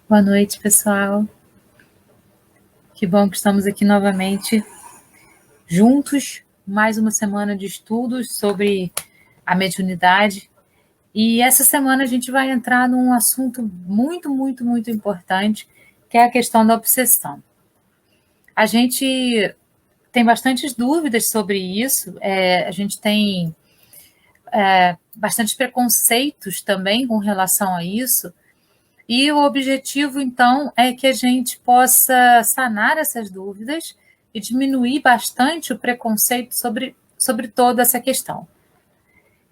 Boa noite, pessoal. Que bom que estamos aqui novamente juntos, mais uma semana de estudos sobre a mediunidade. E essa semana a gente vai entrar num assunto muito, muito, muito importante, que é a questão da obsessão. A gente tem bastantes dúvidas sobre isso, a gente tem bastantes preconceitos também com relação a isso. E o objetivo, então, é que a gente possa sanar essas dúvidas e diminuir bastante o preconceito sobre toda essa questão.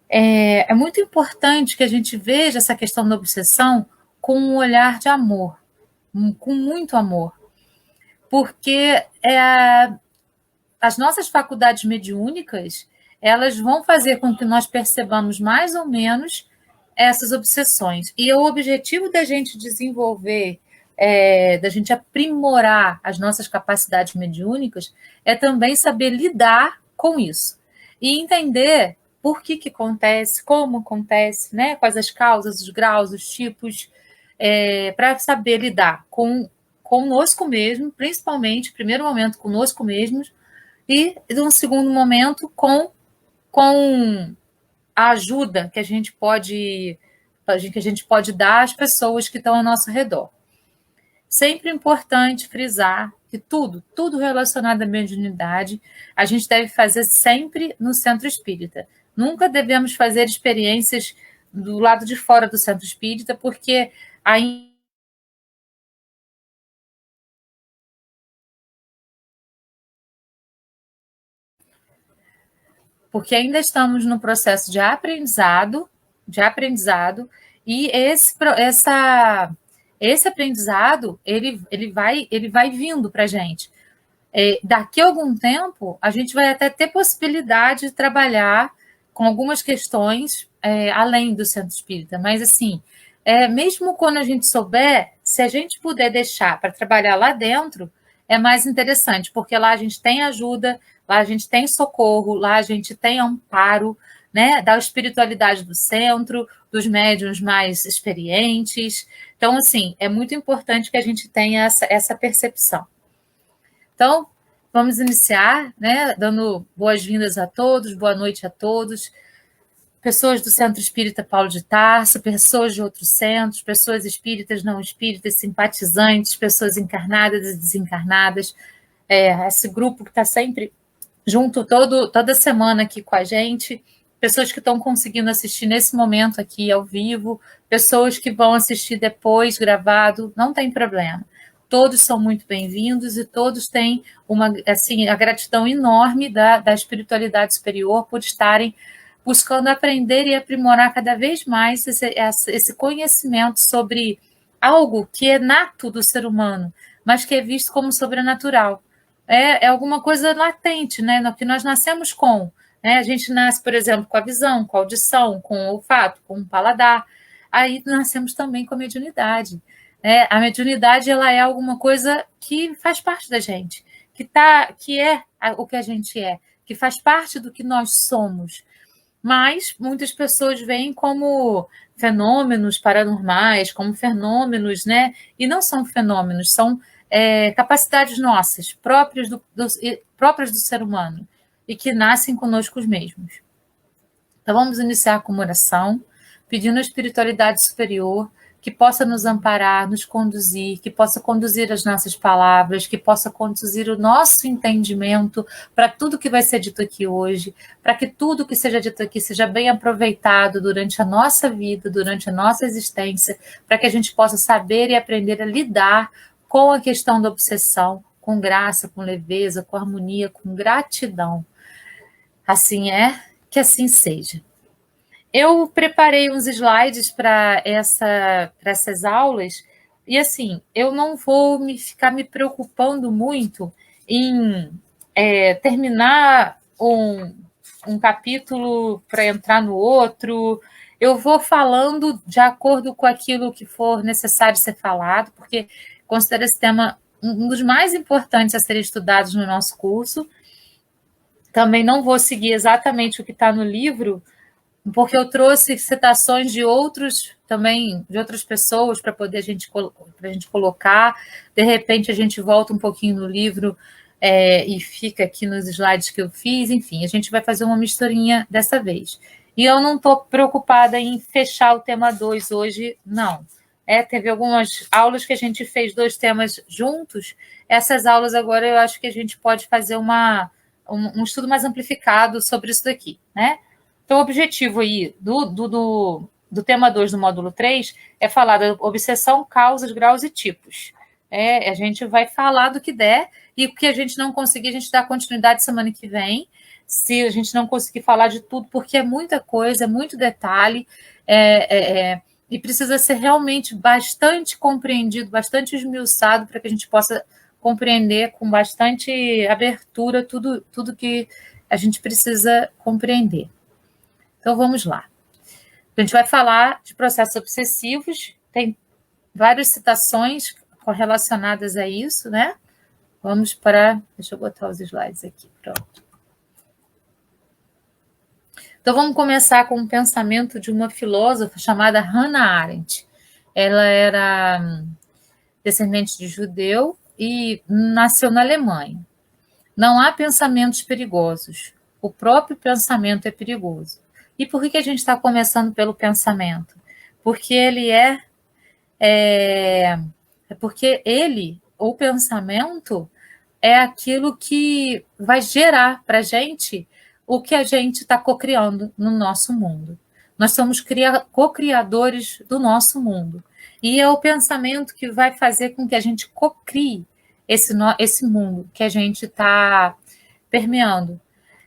É muito importante que a gente veja essa questão da obsessão com um olhar de amor, com muito amor, porque as nossas faculdades mediúnicas, elas vão fazer com que nós percebamos mais ou menos essas obsessões. E o objetivo da gente desenvolver, da gente aprimorar as nossas capacidades mediúnicas, é também saber lidar com isso. E entender por que acontece, como acontece, né? Quais as causas, os graus, os tipos, para saber lidar com conosco mesmo, principalmente, primeiro momento, conosco mesmos, e, num segundo momento, com a ajuda que a gente pode dar às pessoas que estão ao nosso redor. Sempre importante frisar que tudo relacionado à mediunidade, a gente deve fazer sempre no centro espírita. Nunca devemos fazer experiências do lado de fora do centro espírita, porque ainda estamos no processo de aprendizado, e esse aprendizado ele vai vindo para a gente. Daqui a algum tempo, a gente vai até ter possibilidade de trabalhar com algumas questões além do centro espírita, mas assim, mesmo quando a gente souber, se a gente puder deixar para trabalhar lá dentro, é mais interessante, porque lá a gente tem ajuda, lá a gente tem socorro, lá a gente tem amparo, né, da espiritualidade do centro, dos médiuns mais experientes. Então, assim, é muito importante que a gente tenha essa percepção. Então, vamos iniciar, né, dando boas-vindas a todos, boa noite a todos. Pessoas do Centro Espírita Paulo de Tarso, pessoas de outros centros, pessoas espíritas, não espíritas, simpatizantes, pessoas encarnadas e desencarnadas. Esse grupo que está sempre junto toda semana aqui com a gente, pessoas que estão conseguindo assistir nesse momento aqui ao vivo, pessoas que vão assistir depois gravado, não tem problema. Todos são muito bem-vindos e todos têm a gratidão enorme da espiritualidade superior por estarem buscando aprender e aprimorar cada vez mais esse conhecimento sobre algo que é nato do ser humano, mas que é visto como sobrenatural. É alguma coisa latente, né, que nós nascemos com. Né? A gente nasce, por exemplo, com a visão, com a audição, com o olfato, com o paladar. Aí nascemos também com a mediunidade. A mediunidade ela é alguma coisa que faz parte da gente, que é o que a gente é, que faz parte do que nós somos. Mas muitas pessoas veem como fenômenos paranormais, como fenômenos, né? E não são fenômenos, são capacidades nossas, próprias do ser humano, e que nascem conosco mesmos. Então vamos iniciar com uma oração, pedindo à espiritualidade superior que possa nos amparar, nos conduzir, que possa conduzir as nossas palavras, que possa conduzir o nosso entendimento para tudo que vai ser dito aqui hoje, para que tudo que seja dito aqui seja bem aproveitado durante a nossa vida, durante a nossa existência, para que a gente possa saber e aprender a lidar com a questão da obsessão, com graça, com leveza, com harmonia, com gratidão. Assim é, que assim seja. Eu preparei uns slides para essas aulas e, assim, eu não vou ficar me preocupando muito em terminar um capítulo para entrar no outro. Eu vou falando de acordo com aquilo que for necessário ser falado, porque considero esse tema um dos mais importantes a serem estudados no nosso curso. Também não vou seguir exatamente o que está no livro, porque eu trouxe citações de outros também, de outras pessoas, para poder a gente colocar. De repente, a gente volta um pouquinho no livro e fica aqui nos slides que eu fiz. Enfim, a gente vai fazer uma misturinha dessa vez. E eu não estou preocupada em fechar o tema 2 hoje, não. Teve algumas aulas que a gente fez 2 temas juntos. Essas aulas agora eu acho que a gente pode fazer um estudo mais amplificado sobre isso daqui, né? Então, o objetivo aí do tema 2 do módulo 3 é falar da obsessão, causas, graus e tipos. A gente vai falar do que der, e o que a gente não conseguir, a gente dá continuidade semana que vem, se a gente não conseguir falar de tudo, porque é muita coisa, é muito detalhe, e precisa ser realmente bastante compreendido, bastante esmiuçado, para que a gente possa compreender com bastante abertura tudo que a gente precisa compreender. Então, vamos lá. A gente vai falar de processos obsessivos, tem várias citações correlacionadas a isso, né? Vamos para... Deixa eu botar os slides aqui, pronto. Então, vamos começar com um pensamento de uma filósofa chamada Hannah Arendt. Ela era descendente de judeu e nasceu na Alemanha. Não há pensamentos perigosos. O próprio pensamento é perigoso. E por que a gente está começando pelo pensamento? Porque o pensamento, é aquilo que vai gerar para a gente o que a gente está cocriando no nosso mundo. Nós somos co-criadores do nosso mundo. E é o pensamento que vai fazer com que a gente cocrie esse mundo que a gente está permeando.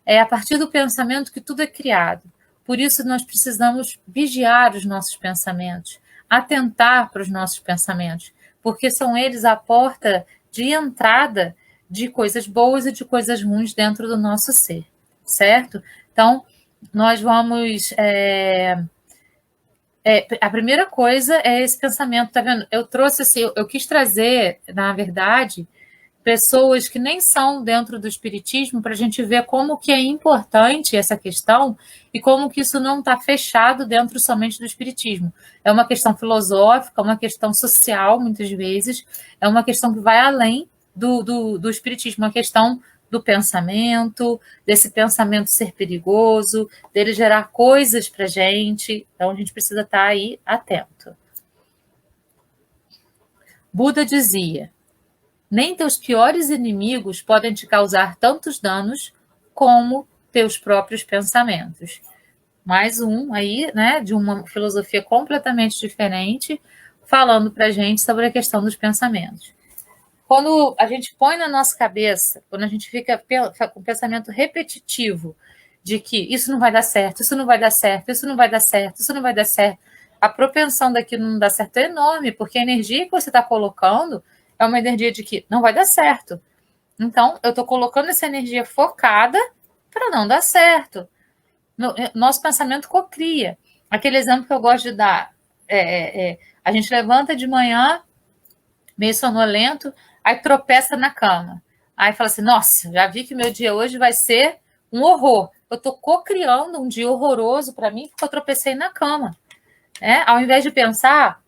É a partir do pensamento que tudo é criado. Por isso, nós precisamos vigiar os nossos pensamentos, atentar para os nossos pensamentos, porque são eles a porta de entrada de coisas boas e de coisas ruins dentro do nosso ser, certo? Então, nós vamos... a primeira coisa é esse pensamento, tá vendo? Eu trouxe assim, eu quis trazer, na verdade, pessoas que nem são dentro do espiritismo, para a gente ver como que é importante essa questão e como que isso não está fechado dentro somente do espiritismo. É uma questão filosófica, uma questão social, muitas vezes, é uma questão que vai além do espiritismo, uma questão do pensamento, desse pensamento ser perigoso, dele gerar coisas para a gente. Então, a gente precisa estar aí atento. Buda dizia: nem teus piores inimigos podem te causar tantos danos como teus próprios pensamentos. Mais um aí, né, de uma filosofia completamente diferente, falando para a gente sobre a questão dos pensamentos. Quando a gente põe na nossa cabeça, quando a gente fica com o pensamento repetitivo de que isso não vai dar certo, isso não vai dar certo, isso não vai dar certo, isso não vai dar certo, a propensão daquilo não dar certo é enorme, porque a energia que você está colocando é uma energia de que não vai dar certo. Então, eu estou colocando essa energia focada para não dar certo. Nosso pensamento cocria. Aquele exemplo que eu gosto de dar, a gente levanta de manhã, meio sonolento, aí tropeça na cama. Aí fala assim, nossa, já vi que meu dia hoje vai ser um horror. Eu estou cocriando um dia horroroso para mim porque eu tropecei na cama. Ao invés de pensar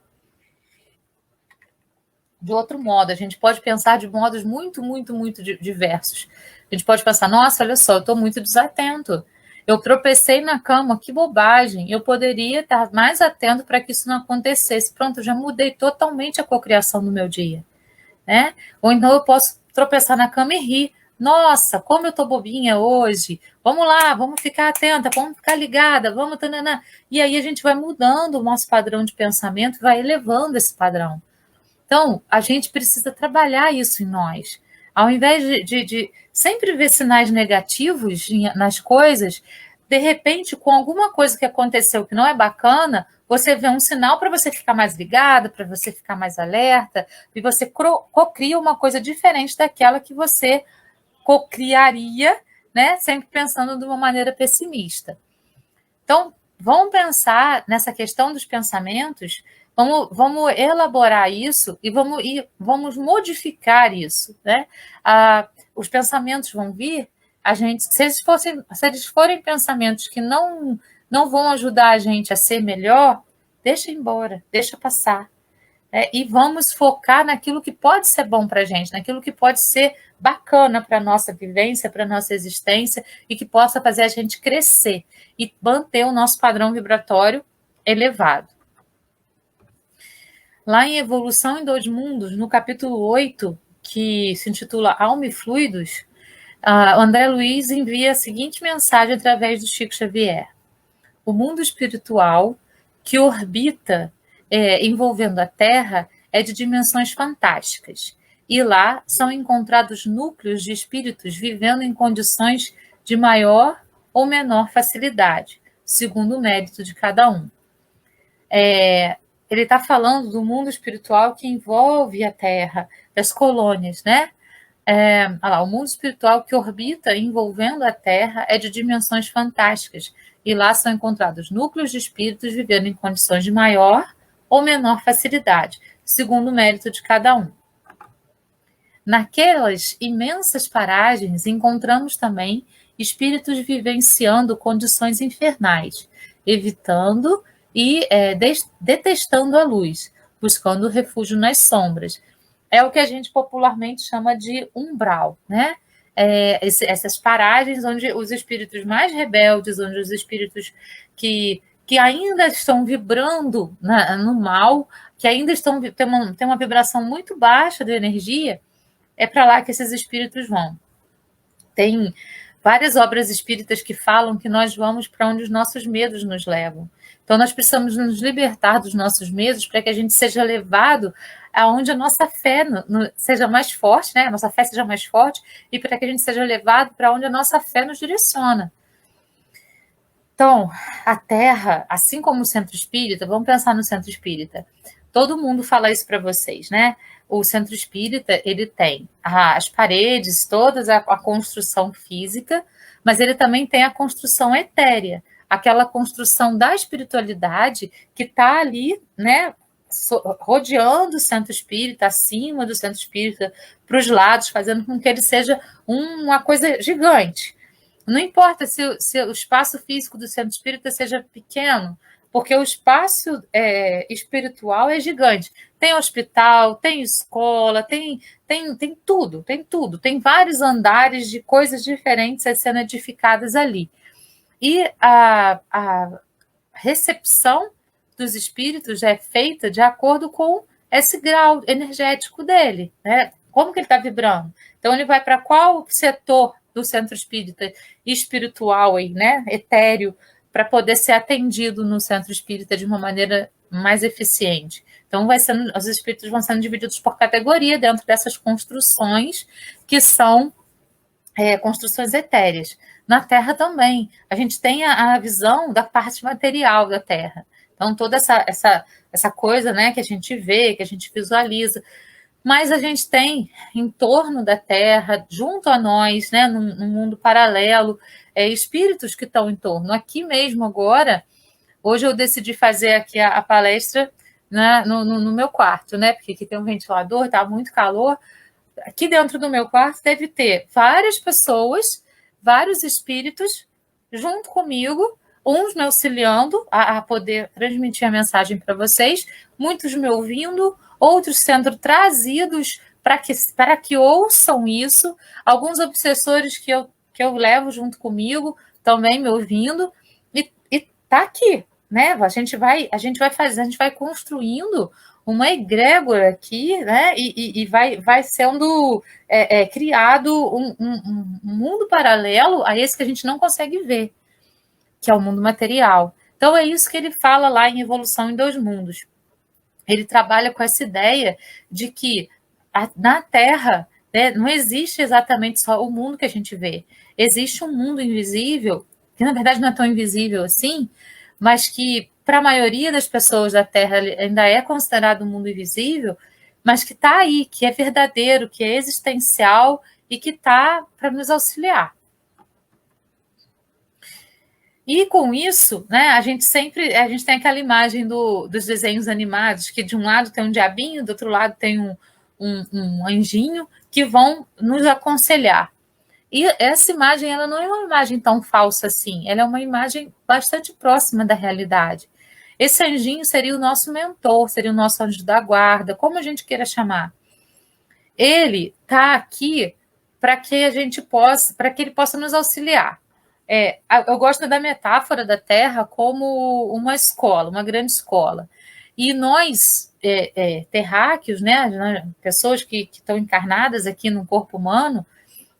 de outro modo, a gente pode pensar de modos muito, muito, muito diversos. A gente pode pensar, nossa, olha só, eu estou muito desatento. Eu tropecei na cama, que bobagem. Eu poderia estar mais atento para que isso não acontecesse. Pronto, eu já mudei totalmente a cocriação do meu dia. Ou então eu posso tropeçar na cama e rir. Nossa, como eu estou bobinha hoje. Vamos lá, vamos ficar atenta, vamos ficar ligada, vamos... Tanana. E aí a gente vai mudando o nosso padrão de pensamento, vai elevando esse padrão. Então, a gente precisa trabalhar isso em nós. Ao invés de sempre ver sinais negativos nas coisas, de repente, com alguma coisa que aconteceu que não é bacana, você vê um sinal para você ficar mais ligada, para você ficar mais alerta, e você cocria uma coisa diferente daquela que você cocriaria, né, sempre pensando de uma maneira pessimista. Então, vamos pensar nessa questão dos pensamentos, vamos elaborar isso e vamos modificar isso, né? Os pensamentos vão vir, se eles forem pensamentos que não não vão ajudar a gente a ser melhor, deixa embora, deixa passar. E vamos focar naquilo que pode ser bom para a gente, naquilo que pode ser bacana para a nossa vivência, para a nossa existência, e que possa fazer a gente crescer e manter o nosso padrão vibratório elevado. Lá em Evolução em Dois Mundos, no capítulo 8, que se intitula Alma e Fluidos, o André Luiz envia a seguinte mensagem através do Chico Xavier. O mundo espiritual que orbita envolvendo a Terra é de dimensões fantásticas. E lá são encontrados núcleos de espíritos vivendo em condições de maior ou menor facilidade, segundo o mérito de cada um. Ele está falando do mundo espiritual que envolve a Terra, das colônias, né? O mundo espiritual que orbita envolvendo a Terra é de dimensões fantásticas, e lá são encontrados núcleos de espíritos vivendo em condições de maior ou menor facilidade, segundo o mérito de cada um. Naquelas imensas paragens, encontramos também espíritos vivenciando condições infernais, evitando e detestando a luz, buscando refúgio nas sombras. É o que a gente popularmente chama de umbral, né? Essas paragens onde os espíritos mais rebeldes, onde os espíritos que ainda estão vibrando no mal, que ainda têm uma vibração muito baixa de energia, é para lá que esses espíritos vão. Tem várias obras espíritas que falam que nós vamos para onde os nossos medos nos levam. Então, nós precisamos nos libertar dos nossos medos para que a gente seja levado aonde a nossa fé seja mais forte, né? A nossa fé seja mais forte, e para que a gente seja levado para onde a nossa fé nos direciona. Então, a Terra, assim como o Centro Espírita, vamos pensar no Centro Espírita. Todo mundo fala isso para vocês, né? O Centro Espírita, ele tem as paredes, toda a construção física, mas ele também tem a construção etérea, aquela construção da espiritualidade que está ali, né, rodeando o Centro Espírita, acima do Centro Espírita, para os lados, fazendo com que ele seja uma coisa gigante. Não importa se o espaço físico do Centro Espírita seja pequeno, porque o espaço espiritual é gigante. Tem hospital, tem escola, tem tudo, tem tudo. Tem vários andares de coisas diferentes sendo edificadas ali. E a recepção dos espíritos é feita de acordo com esse grau energético dele, né? Como que ele está vibrando? Então, ele vai para qual setor do centro espírita espiritual, aí, né? Etéreo, para poder ser atendido no centro espírita de uma maneira mais eficiente. Então, os espíritos vão sendo divididos por categoria dentro dessas construções que são construções etéreas. Na Terra também. A gente tem a visão da parte material da Terra. Então, toda essa coisa, né, que a gente vê, que a gente visualiza. Mas a gente tem em torno da Terra, junto a nós, né, num mundo paralelo, espíritos que estão em torno. Aqui mesmo agora, hoje eu decidi fazer aqui a palestra, né, no meu quarto, né, porque aqui tem um ventilador, está muito calor. Aqui dentro do meu quarto deve ter várias pessoas, vários espíritos junto comigo, uns me auxiliando a poder transmitir a mensagem para vocês, muitos me ouvindo, outros sendo trazidos para que ouçam isso, alguns obsessores que eu levo junto comigo também me ouvindo, e tá aqui, né? A gente vai construindo uma egrégora aqui, né? E vai sendo criado um mundo paralelo a esse que a gente não consegue ver, que é o mundo material. Então, é isso que ele fala lá em Evolução em Dois Mundos. Ele trabalha com essa ideia de que na Terra, né, não existe exatamente só o mundo que a gente vê. Existe um mundo invisível, que na verdade não é tão invisível assim, mas que para a maioria das pessoas da Terra ainda é considerado um mundo invisível, mas que está aí, que é verdadeiro, que é existencial e que está para nos auxiliar. E com isso, né, a gente tem aquela imagem dos desenhos animados, que de um lado tem um diabinho, do outro lado tem um anjinho, que vão nos aconselhar. E essa imagem, ela não é uma imagem tão falsa assim, ela é uma imagem bastante próxima da realidade. Esse anjinho seria o nosso mentor, seria o nosso anjo da guarda, como a gente queira chamar. Ele está aqui para que a gente possa, para que ele possa nos auxiliar. Eu gosto da metáfora da Terra como uma escola, uma grande escola. E nós, terráqueos, né, pessoas que estão encarnadas aqui no corpo humano,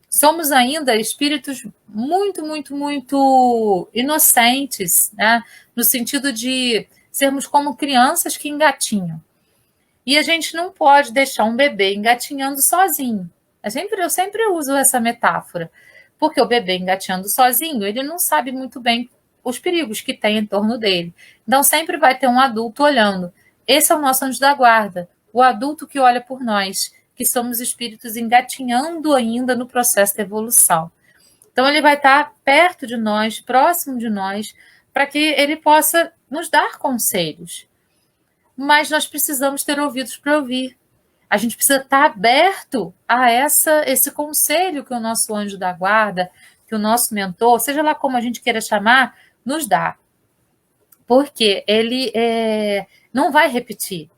somos ainda espíritos muito, muito, muito inocentes, né, no sentido de sermos como crianças que engatinham. E a gente não pode deixar um bebê engatinhando sozinho. Eu sempre uso essa metáfora, porque o bebê engatinhando sozinho, ele não sabe muito bem os perigos que tem em torno dele. Então sempre vai ter um adulto olhando. Esse é o nosso anjo da guarda, o adulto que olha por nós, que somos espíritos engatinhando ainda no processo de evolução. Então ele vai estar perto de nós, próximo de nós, para que ele possa nos dar conselhos. Mas nós precisamos ter ouvidos para ouvir. A gente precisa estar aberto a esse conselho que o nosso anjo da guarda, que o nosso mentor, seja lá como a gente queira chamar, nos dá. Porque ele não vai repetir.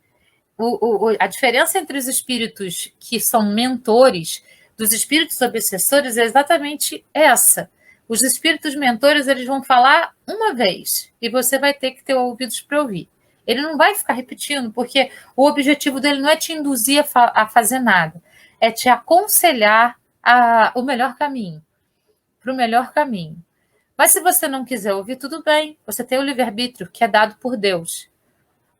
A diferença entre os espíritos que são mentores dos espíritos obsessores é exatamente essa. Os espíritos mentores, eles vão falar uma vez e você vai ter que ter ouvidos para ouvir. Ele não vai ficar repetindo, porque o objetivo dele não é te induzir a fazer nada, é te aconselhar o melhor caminho, para o melhor caminho. Mas se você não quiser ouvir, tudo bem, você tem o livre-arbítrio que é dado por Deus.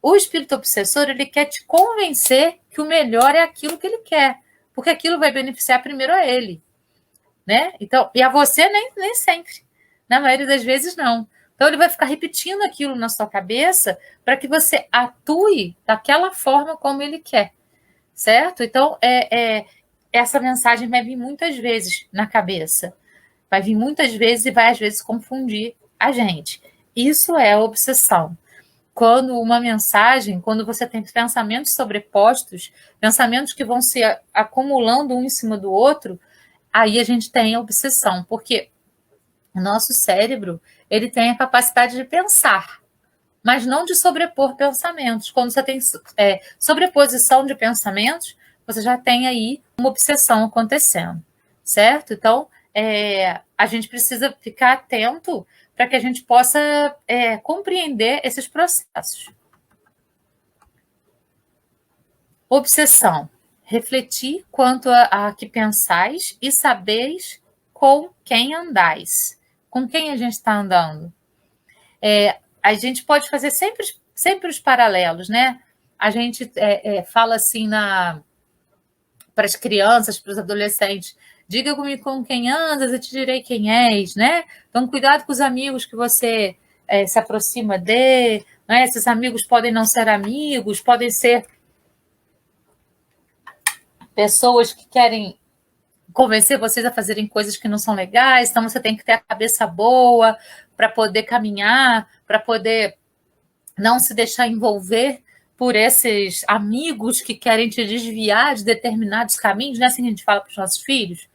O espírito obsessor, ele quer te convencer que o melhor é aquilo que ele quer, porque aquilo vai beneficiar primeiro a ele, né? Então, e a você nem sempre. Na maioria das vezes, não. Então, ele vai ficar repetindo aquilo na sua cabeça para que você atue daquela forma como ele quer, certo? Então, essa mensagem vai vir muitas vezes na cabeça. Vai vir muitas vezes e vai, às vezes, confundir a gente. Isso é obsessão. Quando uma mensagem, quando você tem pensamentos sobrepostos, pensamentos que vão se acumulando um em cima do outro, aí a gente tem a obsessão, porque o nosso cérebro, ele tem a capacidade de pensar, mas não de sobrepor pensamentos. Quando você tem sobreposição de pensamentos, você já tem aí uma obsessão acontecendo, certo? Então, a gente precisa ficar atento para que a gente possa compreender esses processos. Obsessão. Refletir quanto a que pensais e sabeis com quem andais. Com quem a gente está andando? A gente pode fazer sempre os paralelos, né? A gente fala assim para as crianças, para os adolescentes, diga comigo com quem andas, eu te direi quem és, né? Então, cuidado com os amigos que você se aproxima de, né? Esses amigos podem não ser amigos, podem ser pessoas que querem convencer vocês a fazerem coisas que não são legais, então você tem que ter a cabeça boa para poder caminhar, para poder não se deixar envolver por esses amigos que querem te desviar de determinados caminhos, né? Assim que a gente fala para os nossos filhos.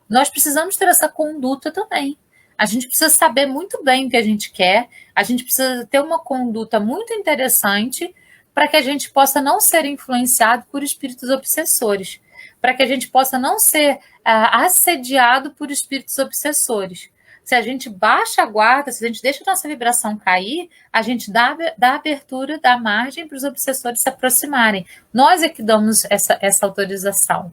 Nós precisamos ter essa conduta também. A gente precisa saber muito bem o que a gente quer, a gente precisa ter uma conduta muito interessante para que a gente possa não ser influenciado por espíritos obsessores, para que a gente possa não ser assediado por espíritos obsessores. Se a gente baixa a guarda, se a gente deixa a nossa vibração cair, a gente dá abertura, dá margem para os obsessores se aproximarem. Nós é que damos essa autorização.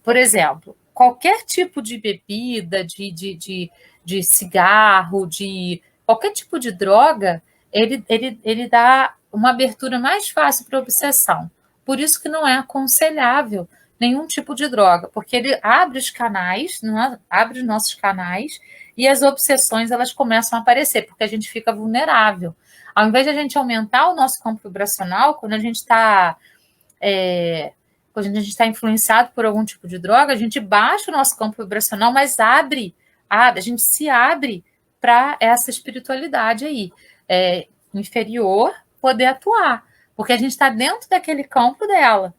Por exemplo, qualquer tipo de bebida, de cigarro, de qualquer tipo de droga, ele dá uma abertura mais fácil para a obsessão. Por isso que não é aconselhável nenhum tipo de droga, porque ele abre os canais, abre os nossos canais, e as obsessões elas começam a aparecer, porque a gente fica vulnerável. Ao invés de a gente aumentar o nosso campo vibracional, quando a gente está influenciado por algum tipo de droga, a gente baixa o nosso campo vibracional, mas a gente se abre para essa espiritualidade aí, inferior, poder atuar, porque a gente está dentro daquele campo dela.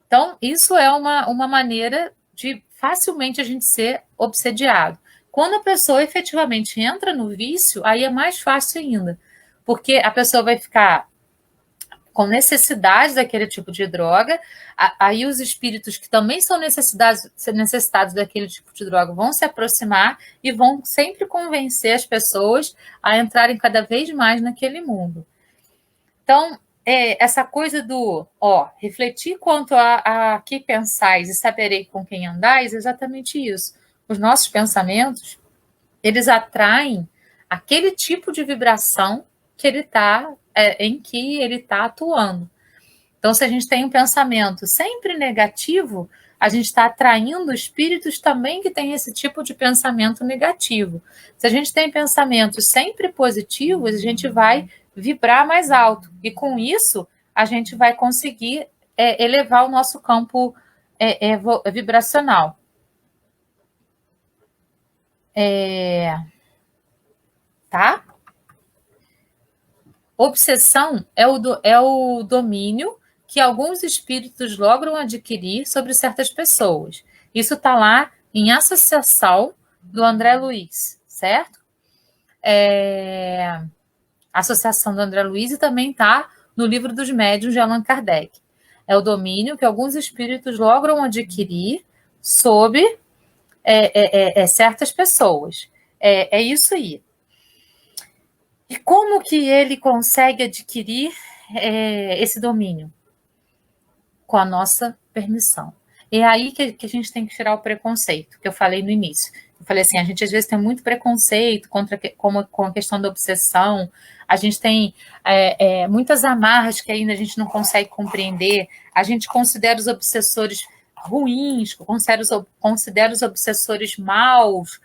Então, isso é uma maneira de facilmente a gente ser obsediado. Quando a pessoa efetivamente entra no vício, aí é mais fácil ainda, porque a pessoa vai ficar com necessidade daquele tipo de droga, aí os espíritos que também são necessitados daquele tipo de droga vão se aproximar e vão sempre convencer as pessoas a entrarem cada vez mais naquele mundo. Então, essa coisa do, refletir quanto a que pensais e saberei com quem andais, é exatamente isso. Os nossos pensamentos, eles atraem aquele tipo de vibração que ele está em que ele está atuando. Então, se a gente tem um pensamento sempre negativo, a gente está atraindo espíritos também que têm esse tipo de pensamento negativo. Se a gente tem pensamentos sempre positivos, a gente vai vibrar mais alto. E com isso, a gente vai conseguir elevar o nosso campo vibracional. Tá? Obsessão é o domínio que alguns espíritos logram adquirir sobre certas pessoas. Isso está lá em Associação, do André Luiz, certo? Associação do André Luiz, e também está no Livro dos Médiuns de Allan Kardec. É o domínio que alguns espíritos logram adquirir sobre certas pessoas. É isso aí. E como que ele consegue adquirir esse domínio? Com a nossa permissão. É aí que a gente tem que tirar o preconceito, que eu falei no início. Eu falei assim, a gente às vezes tem muito preconceito com a questão da obsessão, a gente tem muitas amarras que ainda a gente não consegue compreender, a gente considera os obsessores ruins, considera os obsessores maus,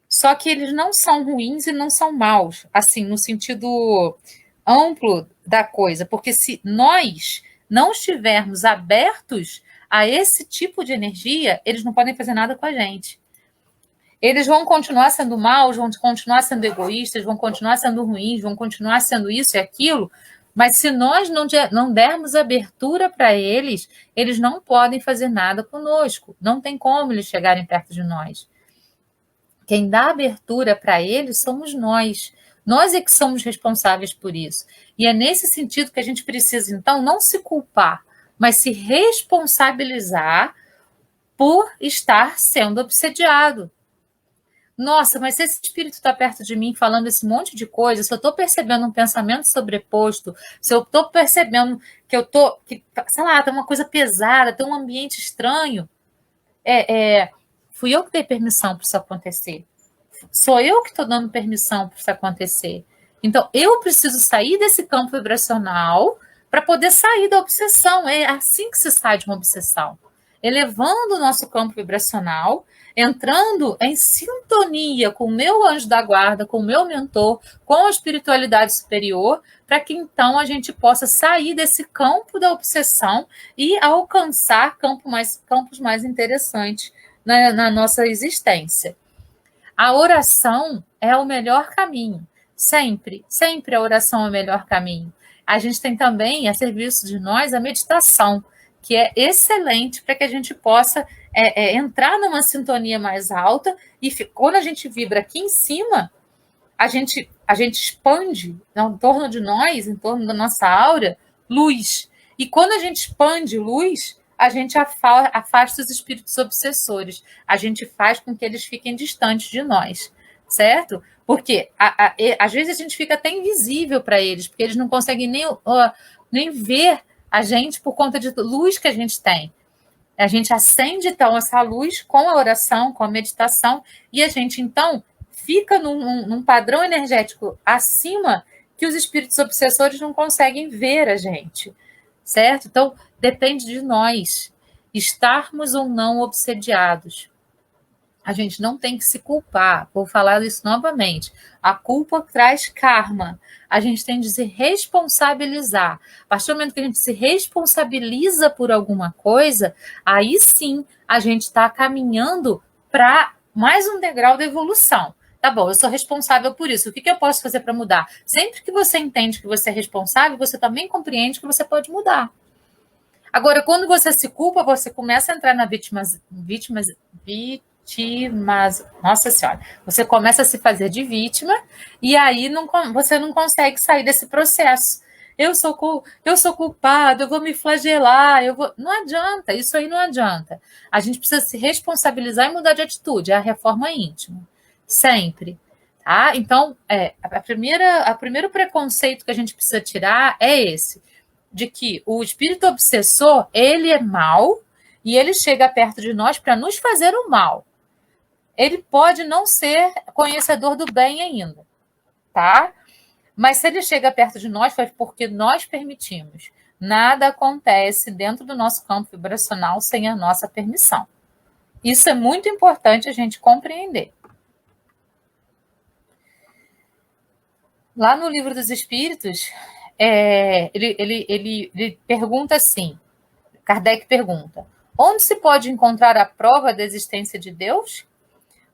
só que eles não são ruins e não são maus, assim, no sentido amplo da coisa, porque se nós não estivermos abertos a esse tipo de energia, eles não podem fazer nada com a gente. Eles vão continuar sendo maus, vão continuar sendo egoístas, vão continuar sendo ruins, vão continuar sendo isso e aquilo, mas se nós não dermos abertura para eles, eles não podem fazer nada conosco. Não tem como eles chegarem perto de nós. Quem dá abertura para eles somos nós. Nós é que somos responsáveis por isso. E é nesse sentido que a gente precisa, então, não se culpar, mas se responsabilizar por estar sendo obsediado. Nossa, mas se esse espírito está perto de mim falando esse monte de coisa, se eu estou percebendo um pensamento sobreposto, se eu estou percebendo que eu estou, sei lá, tem uma coisa pesada, tem um ambiente estranho, fui eu que dei permissão para isso acontecer. Sou eu que estou dando permissão para isso acontecer. Então, eu preciso sair desse campo vibracional para poder sair da obsessão. É assim que se sai de uma obsessão. Elevando o nosso campo vibracional, entrando em sintonia com o meu anjo da guarda, com o meu mentor, com a espiritualidade superior, para que então a gente possa sair desse campo da obsessão e alcançar campos mais interessantes na nossa existência. A oração é o melhor caminho. Sempre, sempre a oração é o melhor caminho. A gente tem também, a serviço de nós, a meditação, que é excelente para que a gente possa entrar numa sintonia mais alta e quando a gente vibra aqui em cima, a gente expande em torno de nós, em torno da nossa aura, luz. E quando a gente expande luz, a gente afasta os espíritos obsessores. A gente faz com que eles fiquem distantes de nós, certo? Porque às vezes a gente fica até invisível para eles, porque eles não conseguem nem ver a gente por conta de luz que a gente tem. A gente acende, então, essa luz com a oração, com a meditação, e a gente, então, fica num padrão energético acima que os espíritos obsessores não conseguem ver a gente, certo? Então, depende de nós estarmos ou não obsediados. A gente não tem que se culpar. Vou falar isso novamente. A culpa traz karma. A gente tem de se responsabilizar. A partir do momento que a gente se responsabiliza por alguma coisa, aí sim a gente está caminhando para mais um degrau da evolução. Tá bom, eu sou responsável por isso. O que eu posso fazer para mudar? Sempre que você entende que você é responsável, você também compreende que você pode mudar. Agora, quando você se culpa, você começa a entrar na nossa senhora, você começa a se fazer de vítima e aí você não consegue sair desse processo. Eu sou culpado, eu vou me flagelar, não adianta, isso aí não adianta. A gente precisa se responsabilizar e mudar de atitude, é a reforma íntima, sempre. Tá? Então, o primeiro preconceito que a gente precisa tirar é esse, de que o espírito obsessor, ele é mau e ele chega perto de nós para nos fazer o mal. Ele pode não ser conhecedor do bem ainda, tá? Mas se ele chega perto de nós, foi porque nós permitimos. Nada acontece dentro do nosso campo vibracional sem a nossa permissão. Isso é muito importante a gente compreender. Lá no Livro dos Espíritos, ele pergunta assim, Kardec pergunta, onde se pode encontrar a prova da existência de Deus?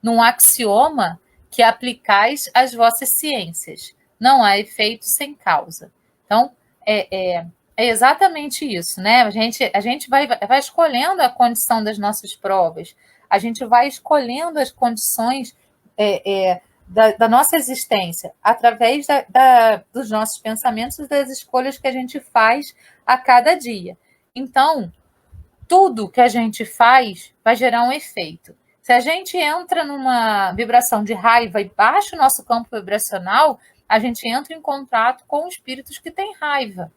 Num axioma que aplicais às vossas ciências. Não há efeito sem causa. Então, é exatamente isso, né? A gente vai escolhendo a condição das nossas provas, a gente vai escolhendo as condições da nossa existência através dos nossos pensamentos e das escolhas que a gente faz a cada dia. Então, tudo que a gente faz vai gerar um efeito. Se a gente entra numa vibração de raiva e baixa o nosso campo vibracional, a gente entra em contato com espíritos que têm raiva.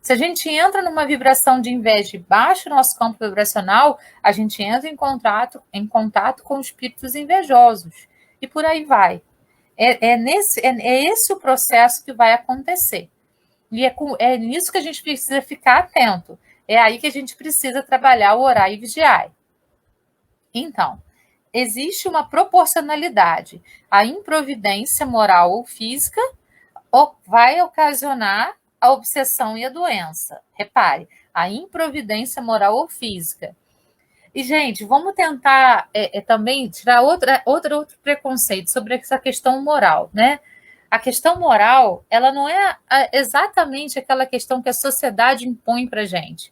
Se a gente entra numa vibração de inveja e baixa o nosso campo vibracional, a gente entra em contato com espíritos invejosos. E por aí vai. É esse o processo que vai acontecer. E é nisso que a gente precisa ficar atento. É aí que a gente precisa trabalhar o orar e vigiar. Então, existe uma proporcionalidade. A improvidência moral ou física vai ocasionar a obsessão e a doença. Repare, a improvidência moral ou física. E, gente, vamos tentar também tirar outro preconceito sobre essa questão moral, né? A questão moral, ela não é exatamente aquela questão que a sociedade impõe para a gente.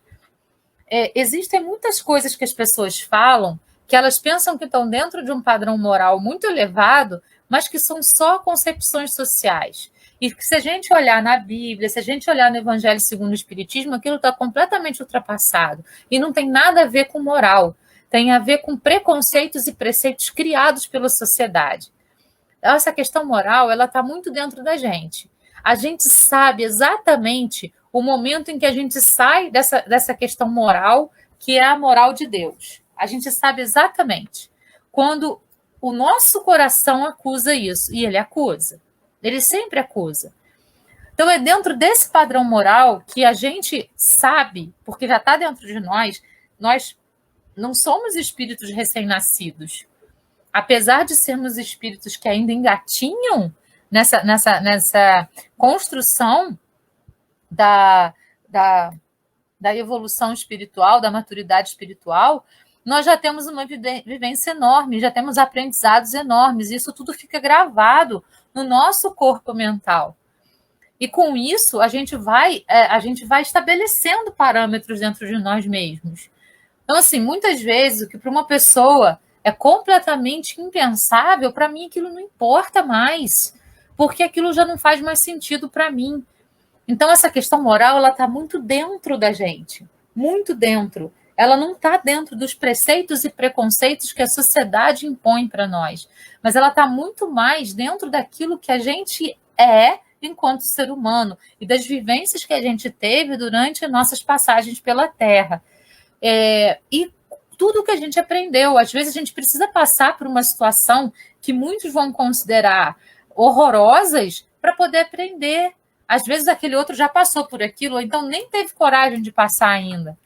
Existem muitas coisas que as pessoas falam que elas pensam que estão dentro de um padrão moral muito elevado, mas que são só concepções sociais. E que se a gente olhar na Bíblia, se a gente olhar no Evangelho segundo o Espiritismo, aquilo está completamente ultrapassado. E não tem nada a ver com moral. Tem a ver com preconceitos e preceitos criados pela sociedade. Essa questão moral, ela está muito dentro da gente. A gente sabe exatamente o momento em que a gente sai dessa questão moral, que é a moral de Deus. A gente sabe exatamente quando o nosso coração acusa isso, e ele acusa. Ele sempre acusa. Então, é dentro desse padrão moral que a gente sabe, porque já está dentro de nós não somos espíritos recém-nascidos. Apesar de sermos espíritos que ainda engatinham nessa construção da evolução espiritual, da maturidade espiritual, nós já temos uma vivência enorme, já temos aprendizados enormes, e isso tudo fica gravado no nosso corpo mental. E com isso, a gente vai estabelecendo parâmetros dentro de nós mesmos. Então, assim, muitas vezes, o que para uma pessoa é completamente impensável, para mim aquilo não importa mais, porque aquilo já não faz mais sentido para mim. Então, essa questão moral, ela está muito dentro da gente, muito dentro. Ela não está dentro dos preceitos e preconceitos que a sociedade impõe para nós, mas ela está muito mais dentro daquilo que a gente é enquanto ser humano e das vivências que a gente teve durante nossas passagens pela Terra. E tudo que a gente aprendeu. Às vezes a gente precisa passar por uma situação que muitos vão considerar horrorosas para poder aprender. Às vezes aquele outro já passou por aquilo, ou então nem teve coragem de passar ainda.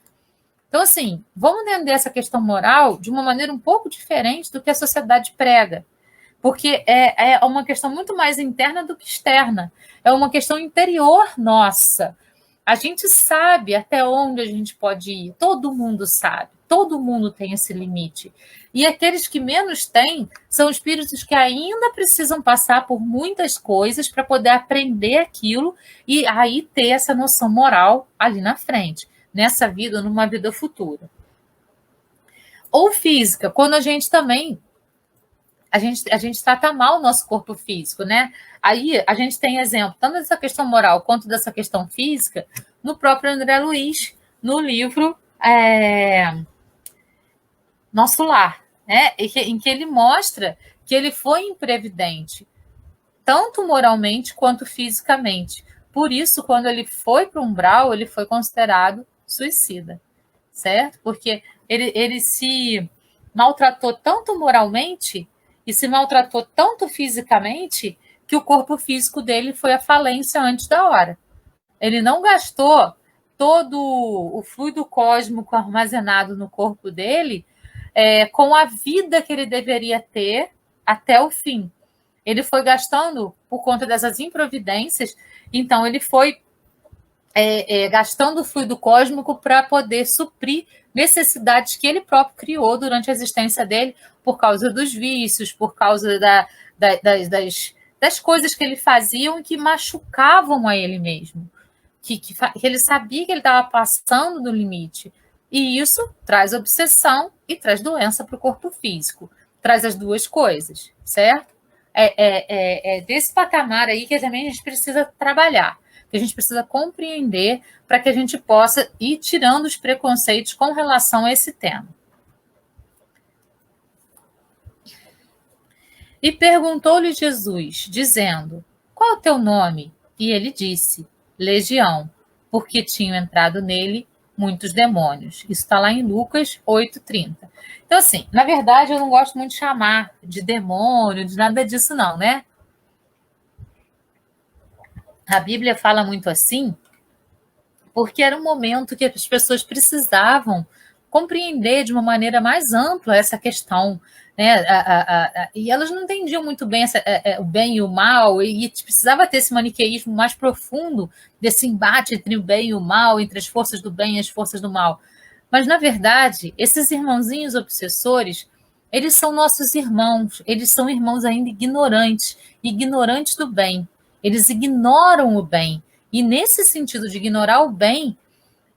Então, assim, vamos entender essa questão moral de uma maneira um pouco diferente do que a sociedade prega. Porque é uma questão muito mais interna do que externa. É uma questão interior nossa. A gente sabe até onde a gente pode ir. Todo mundo sabe. Todo mundo tem esse limite. E aqueles que menos têm são espíritos que ainda precisam passar por muitas coisas para poder aprender aquilo e aí ter essa noção moral ali na frente. nessa vida ou numa vida futura. Ou física, quando a gente também a gente trata mal o nosso corpo físico, né? Aí a gente tem exemplo tanto dessa questão moral quanto dessa questão física no próprio André Luiz, no livro Nosso Lar, né? Em que ele mostra que ele foi imprevidente, tanto moralmente quanto fisicamente. Por isso, quando ele foi para o umbral, ele foi considerado suicida, certo? Porque ele se maltratou tanto moralmente e se maltratou tanto fisicamente que o corpo físico dele foi à falência antes da hora. Ele não gastou todo o fluido cósmico armazenado no corpo dele com a vida que ele deveria ter até o fim. Ele foi gastando por conta dessas improvidências, então ele foi gastando fluido cósmico para poder suprir necessidades que ele próprio criou durante a existência dele, por causa dos vícios, por causa das coisas que ele fazia e que machucavam a ele mesmo, que ele sabia que ele estava passando do limite. E isso traz obsessão e traz doença para o corpo físico. Traz as duas coisas, certo? Desse patamar aí que também a gente precisa trabalhar, que a gente precisa compreender para que a gente possa ir tirando os preconceitos com relação a esse tema. E perguntou-lhe Jesus, dizendo: qual é o teu nome? E ele disse: Legião, porque tinham entrado nele muitos demônios. Isso está lá em Lucas 8:30. Então, assim, na verdade, eu não gosto muito de chamar de demônio, de nada disso, não, né? A Bíblia fala muito assim, porque era um momento que as pessoas precisavam compreender de uma maneira mais ampla essa questão, né? E elas não entendiam muito bem o bem e o mal, e precisava ter esse maniqueísmo mais profundo desse embate entre o bem e o mal, entre as forças do bem e as forças do mal. Mas, na verdade, esses irmãozinhos obsessores, eles são nossos irmãos, eles são irmãos ainda ignorantes do bem. Eles ignoram o bem. E nesse sentido de ignorar o bem,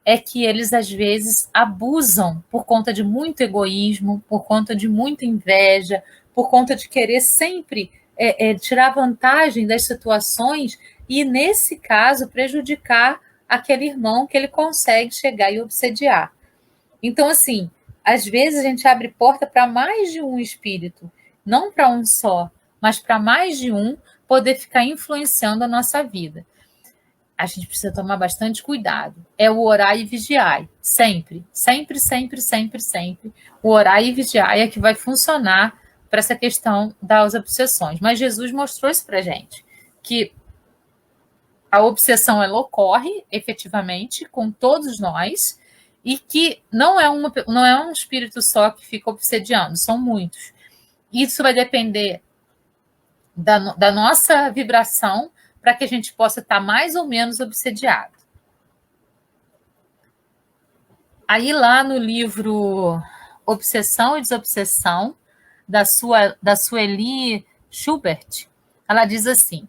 é que eles, às vezes, abusam por conta de muito egoísmo, por conta de muita inveja, por conta de querer sempre tirar vantagem das situações e, nesse caso, prejudicar aquele irmão que ele consegue chegar e obsediar. Então, assim, às vezes a gente abre porta para mais de um espírito, não para um só, mas para mais de um poder ficar influenciando a nossa vida. A gente precisa tomar bastante cuidado. É o orar e vigiar. Sempre, sempre, sempre, sempre, sempre. O orar e vigiar é que vai funcionar para essa questão das obsessões. Mas Jesus mostrou isso para a gente, que a obsessão ela ocorre efetivamente com todos nós e que não é um espírito só que fica obsediando, são muitos. Isso vai depender da nossa vibração para que a gente possa estar mais ou menos obsediado. Aí lá no livro Obsessão e Desobsessão, da Sueli Schubert, ela diz assim: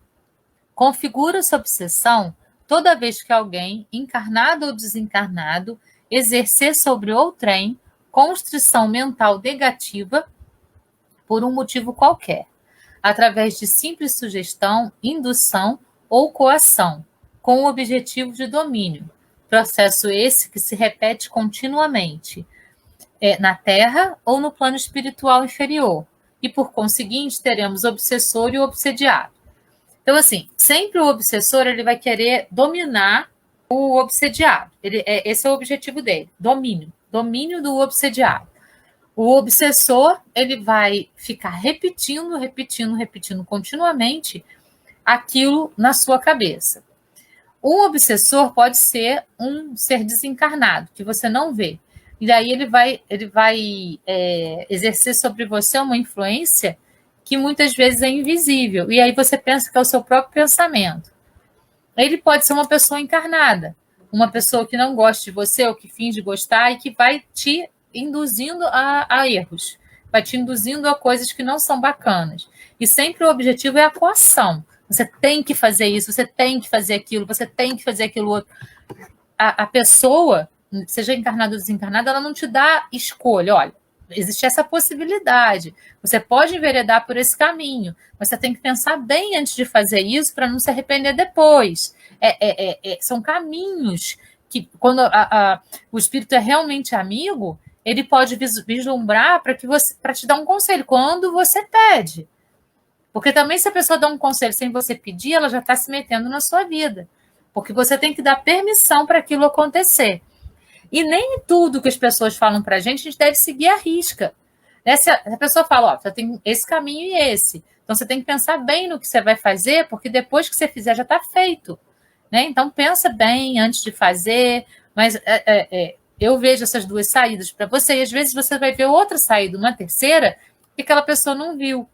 configura-se obsessão toda vez que alguém, encarnado ou desencarnado, exercer sobre outrem constrição mental negativa por um motivo qualquer, através de simples sugestão, indução ou coação, com o objetivo de domínio. Processo esse que se repete continuamente, na Terra ou no plano espiritual inferior, e por conseguinte teremos obsessor e obsediado. Então, assim, sempre o obsessor ele vai querer dominar o obsediado. Esse é o objetivo dele, domínio do obsediado. O obsessor ele vai ficar repetindo continuamente aquilo na sua cabeça. O obsessor pode ser um ser desencarnado, que você não vê. E daí ele vai exercer sobre você uma influência que muitas vezes é invisível. E aí você pensa que é o seu próprio pensamento. Ele pode ser uma pessoa encarnada, uma pessoa que não gosta de você ou que finge gostar e que vai te induzindo a erros, vai te induzindo a coisas que não são bacanas. E sempre o objetivo é a coação. Você tem que fazer isso, você tem que fazer aquilo, você tem que fazer aquilo outro. A pessoa seja encarnado ou desencarnado, ela não te dá escolha. Olha, existe essa possibilidade. Você pode enveredar por esse caminho, mas você tem que pensar bem antes de fazer isso para não se arrepender depois. São caminhos que, quando o espírito é realmente amigo, ele pode vislumbrar para te dar um conselho quando você pede. Porque também, se a pessoa dá um conselho sem você pedir, ela já está se metendo na sua vida. Porque você tem que dar permissão para aquilo acontecer. E nem tudo que as pessoas falam para a gente deve seguir à risca. Né? Se a pessoa fala, ó, você tem esse caminho e esse. Então, você tem que pensar bem no que você vai fazer, porque depois que você fizer, já está feito. Né? Então, pensa bem antes de fazer. Mas eu vejo essas duas saídas para você, e às vezes você vai ver outra saída, uma terceira, que aquela pessoa não viu.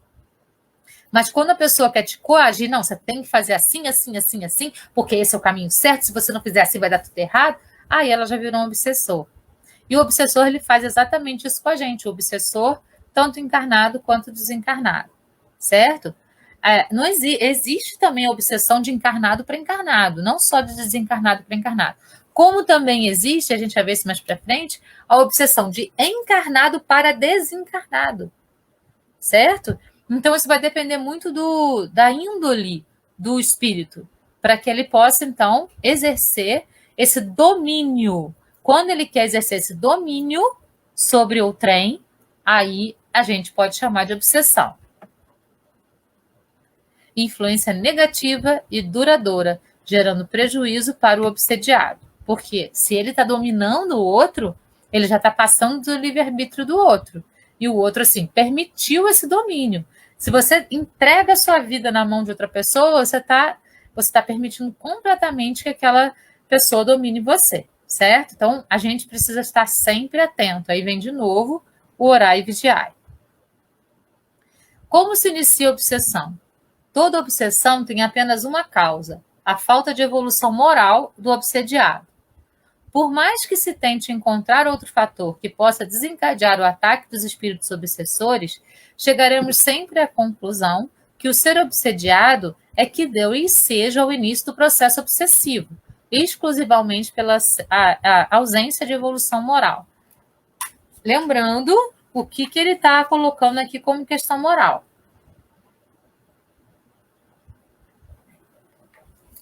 Mas quando a pessoa quer te coagir, não, você tem que fazer assim, assim, assim, assim, porque esse é o caminho certo, se você não fizer assim vai dar tudo errado, aí ela já virou um obsessor. E o obsessor, ele faz exatamente isso com a gente, o obsessor, tanto encarnado quanto desencarnado, certo? Não existe também a obsessão de encarnado para encarnado, não só de desencarnado para encarnado. Como também existe, a gente vai ver isso mais para frente, a obsessão de encarnado para desencarnado, certo? Então, isso vai depender muito da índole do espírito, para que ele possa, então, exercer esse domínio. Quando ele quer exercer esse domínio sobre o trem, aí a gente pode chamar de obsessão. Influência negativa e duradoura, gerando prejuízo para o obsediado. Porque se ele está dominando o outro, ele já está passando do livre-arbítrio do outro. E o outro, assim, permitiu esse domínio. Se você entrega a sua vida na mão de outra pessoa, você tá permitindo completamente que aquela pessoa domine você, certo? Então, a gente precisa estar sempre atento. Aí vem de novo o orar e vigiar. Como se inicia a obsessão? Toda obsessão tem apenas uma causa, a falta de evolução moral do obsediado. Por mais que se tente encontrar outro fator que possa desencadear o ataque dos espíritos obsessores, chegaremos sempre à conclusão que o ser obsediado é que deu e seja o início do processo obsessivo, exclusivamente pela a ausência de evolução moral. Lembrando o que ele está colocando aqui como questão moral.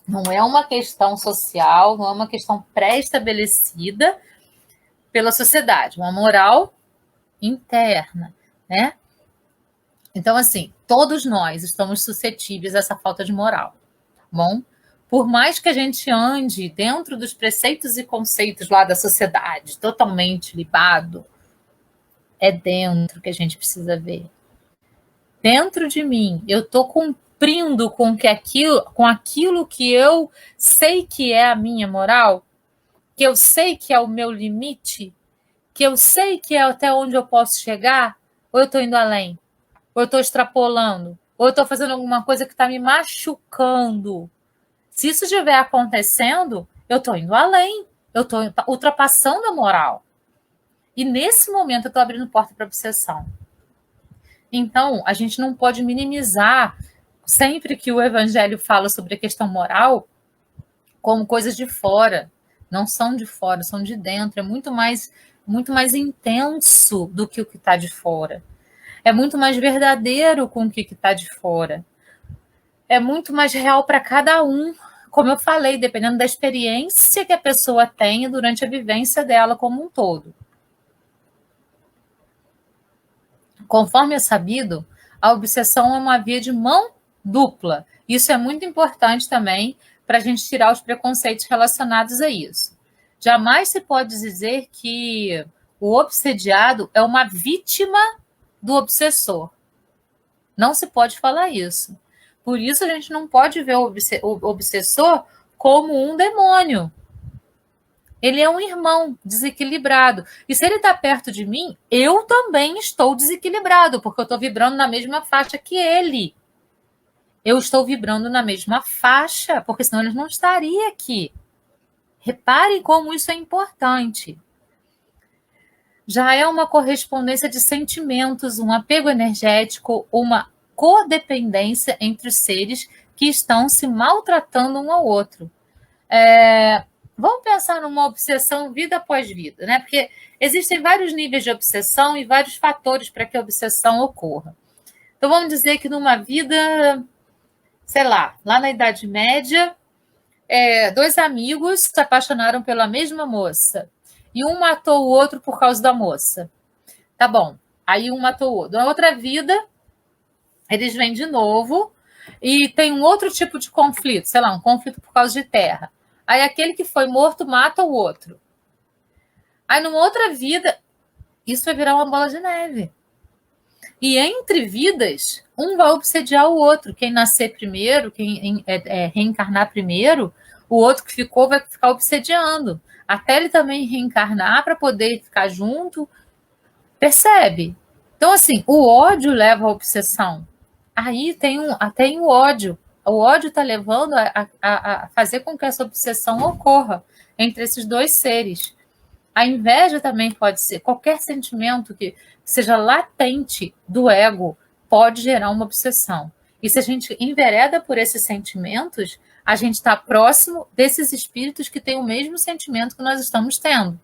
Não é uma questão social, não é uma questão pré-estabelecida pela sociedade, uma moral interna, né? Então, assim, todos nós estamos suscetíveis a essa falta de moral, tá bom? Por mais que a gente ande dentro dos preceitos e conceitos lá da sociedade, totalmente libado, é dentro que a gente precisa ver. Dentro de mim, eu estou cumprindo com aquilo que eu sei que é a minha moral, que eu sei que é o meu limite, que eu sei que é até onde eu posso chegar, ou eu estou indo além? Ou eu estou extrapolando? Ou eu estou fazendo alguma coisa que está me machucando? Se isso estiver acontecendo, eu estou indo além. Eu estou ultrapassando a moral. E nesse momento eu estou abrindo porta para obsessão. Então, a gente não pode minimizar, sempre que o Evangelho fala sobre a questão moral, como coisas de fora. Não são de fora, são de dentro. É muito mais intenso do que o que está de fora. É muito mais verdadeiro com o que está de fora. É muito mais real para cada um. Como eu falei, dependendo da experiência que a pessoa tenha durante a vivência dela como um todo. Conforme é sabido, a obsessão é uma via de mão dupla. Isso é muito importante também para a gente tirar os preconceitos relacionados a isso. Jamais se pode dizer que o obsediado é uma vítima do obsessor. Não se pode falar isso. Por isso a gente não pode ver o obsessor como um demônio. Ele é um irmão desequilibrado. E se ele está perto de mim, eu também estou desequilibrado, porque eu estou vibrando na mesma faixa que ele. Eu estou vibrando na mesma faixa, porque senão ele não estaria aqui. Reparem como isso é importante. Já é uma correspondência de sentimentos, um apego energético, uma codependência entre os seres que estão se maltratando um ao outro. Vamos pensar numa obsessão vida após vida, né? Porque existem vários níveis de obsessão e vários fatores para que a obsessão ocorra. Então, vamos dizer que numa vida, sei lá na Idade Média, dois amigos se apaixonaram pela mesma moça e um matou o outro por causa da moça. Tá bom. Aí um matou o outro. Na outra vida, eles vêm de novo e tem um outro tipo de conflito, sei lá, um conflito por causa de terra. Aí aquele que foi morto mata o outro. Aí numa outra vida, isso vai virar uma bola de neve. E entre vidas, um vai obsediar o outro. Quem nascer primeiro, quem reencarnar primeiro, o outro que ficou vai ficar obsediando. Até ele também reencarnar para poder ficar junto. Percebe? Então, assim, o ódio leva à obsessão. Aí tem o ódio. O ódio está levando a fazer com que essa obsessão ocorra entre esses dois seres. A inveja também pode ser. Qualquer sentimento que seja latente do ego pode gerar uma obsessão. E se a gente envereda por esses sentimentos, a gente está próximo desses espíritos que têm o mesmo sentimento que nós estamos tendo.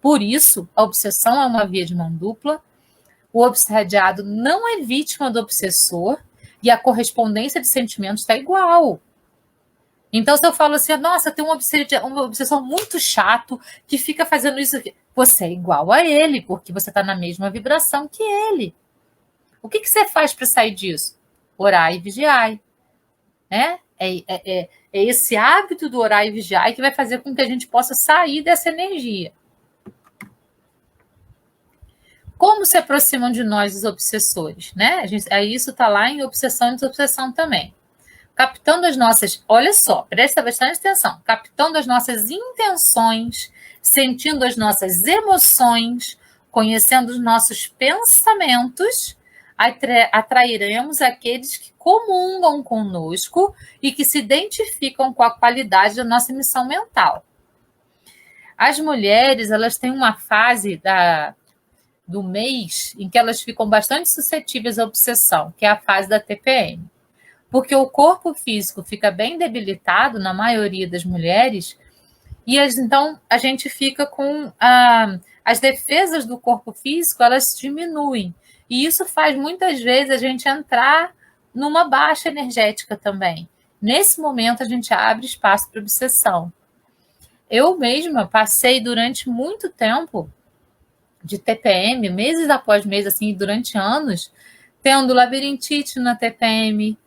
Por isso, a obsessão é uma via de mão dupla. O obsediado não é vítima do obsessor e a correspondência de sentimentos está igual. Então, se eu falo assim, nossa, tem uma obsessão muito chato que fica fazendo isso aqui. Você é igual a ele, porque você está na mesma vibração que ele. O que você faz para sair disso? Orar e vigiar. Né? É esse hábito do orar e vigiar que vai fazer com que a gente possa sair dessa energia. Como se aproximam de nós os obsessores? Né? Isso está lá em obsessão e desobsessão também. Captando as nossas, olha só, presta bastante atenção, captando as nossas intenções, sentindo as nossas emoções, conhecendo os nossos pensamentos, atrairemos aqueles que comungam conosco e que se identificam com a qualidade da nossa missão mental. As mulheres, elas têm uma fase do mês em que elas ficam bastante suscetíveis à obsessão, que é a fase da TPM. Porque o corpo físico fica bem debilitado na maioria das mulheres, e então a gente fica com as defesas do corpo físico, elas diminuem. E isso faz muitas vezes a gente entrar numa baixa energética também. Nesse momento a gente abre espaço para obsessão. Eu mesma passei durante muito tempo de TPM, meses após meses, assim, durante anos, tendo labirintite na TPM,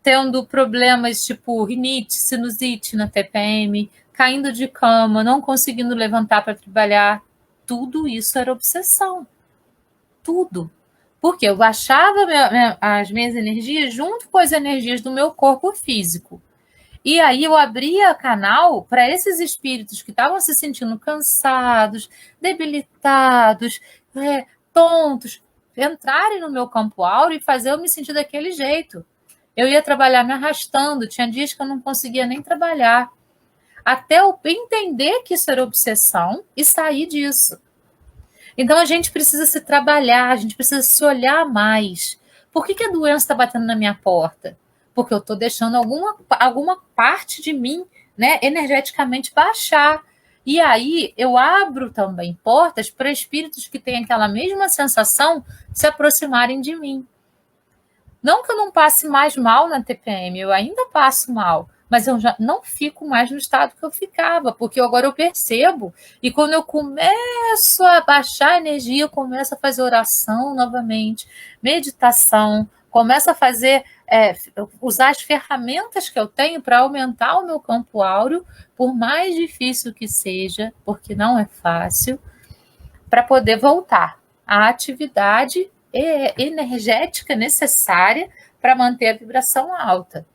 tendo problemas tipo rinite, sinusite na TPM, caindo de cama, não conseguindo levantar para trabalhar. Tudo isso era obsessão. Tudo. Porque eu baixava as minhas energias junto com as energias do meu corpo físico. E aí eu abria canal para esses espíritos que estavam se sentindo cansados, debilitados, tontos, entrarem no meu campo áureo e fazer eu me sentir daquele jeito. Eu ia trabalhar me arrastando, tinha dias que eu não conseguia nem trabalhar. Até eu entender que isso era obsessão e sair disso. Então a gente precisa se trabalhar, a gente precisa se olhar mais. Por que a doença está batendo na minha porta? Porque eu estou deixando alguma parte de mim, né, energeticamente baixar. E aí eu abro também portas para espíritos que têm aquela mesma sensação se aproximarem de mim. Não que eu não passe mais mal na TPM, eu ainda passo mal, mas eu já não fico mais no estado que eu ficava, porque agora eu percebo, e quando eu começo a baixar a energia, eu começo a fazer oração novamente, meditação, começo a fazer, usar as ferramentas que eu tenho para aumentar o meu campo áureo, por mais difícil que seja, porque não é fácil, para poder voltar à atividade energética necessária para manter a vibração alta.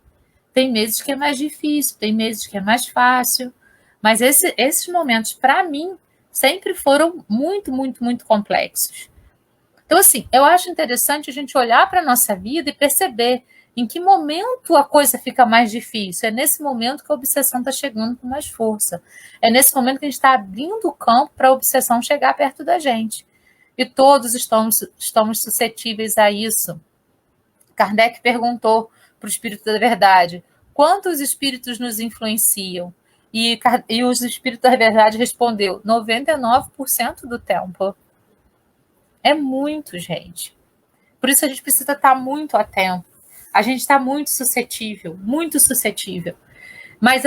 Tem meses que é mais difícil, tem meses que é mais fácil, mas esses momentos, para mim, sempre foram muito, muito, muito complexos. Então, assim, eu acho interessante a gente olhar para a nossa vida e perceber em que momento a coisa fica mais difícil. É nesse momento que a obsessão está chegando com mais força. É nesse momento que a gente está abrindo o campo para a obsessão chegar perto da gente. E todos estamos suscetíveis a isso. Kardec perguntou para o Espírito da Verdade: quantos espíritos nos influenciam? E os espíritos da verdade respondeu 99% do tempo. É muito, gente. Por isso a gente precisa estar muito atento. A gente está muito suscetível, muito suscetível. Mas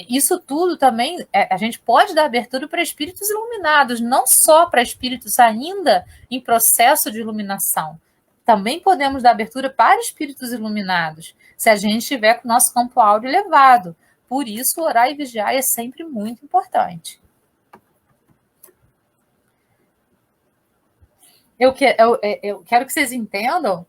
isso tudo também, a gente pode dar abertura para espíritos iluminados, não só para espíritos ainda em processo de iluminação. Também podemos dar abertura para espíritos iluminados, se a gente tiver com o nosso campo áureo elevado. Por isso, orar e vigiar é sempre muito importante. Eu quero que vocês entendam